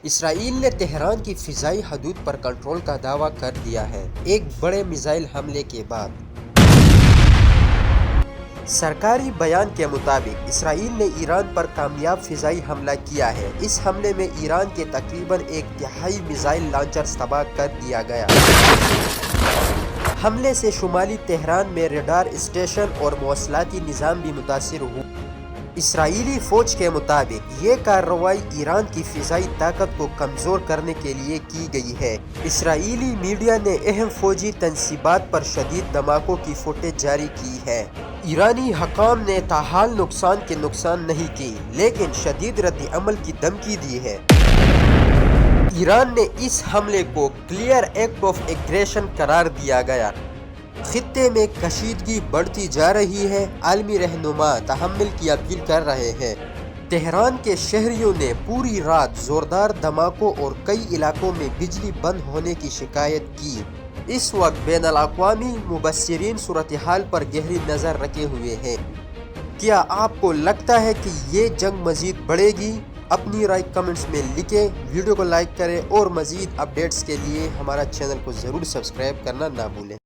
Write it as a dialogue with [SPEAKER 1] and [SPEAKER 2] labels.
[SPEAKER 1] اسرائیل نے تہران کی فضائی حدود پر کنٹرول کا دعویٰ کر دیا ہے، ایک بڑے میزائل حملے کے بعد۔ سرکاری بیان کے مطابق اسرائیل نے ایران پر کامیاب فضائی حملہ کیا ہے۔ اس حملے میں ایران کے تقریباً 1/3 میزائل لانچرز تباہ کر دیا گیا۔ حملے سے شمالی تہران میں ریڈار اسٹیشن اور مواصلاتی نظام بھی متاثر ہوئے۔ اسرائیلی فوج کے مطابق یہ کارروائی ایران کی فضائی طاقت کو کمزور کرنے کے لیے کی گئی ہے۔ اسرائیلی میڈیا نے اہم فوجی تنصیبات پر شدید دھماکوں کی فوٹیج جاری کی ہے۔ ایرانی حکام نے تاحال نقصان نہیں کی، لیکن شدید رد عمل کی دھمکی دی ہے۔ ایران نے اس حملے کو کلیئر ایکٹ آف ایگریشن قرار دیا گیا۔ خطے میں کشیدگی بڑھتی جا رہی ہے، عالمی رہنما تحمل کی اپیل کر رہے ہیں۔ تہران کے شہریوں نے پوری رات زوردار دھماکوں اور کئی علاقوں میں بجلی بند ہونے کی شکایت کی۔ اس وقت بین الاقوامی مبصرین صورتحال پر گہری نظر رکھے ہوئے ہیں۔ کیا آپ کو لگتا ہے کہ یہ جنگ مزید بڑھے گی؟ اپنی رائے کمنٹس میں لکھیں، ویڈیو کو لائک کریں اور مزید اپڈیٹس کے لیے ہمارا چینل کو ضرور سبسکرائب کرنا نہ بھولیں۔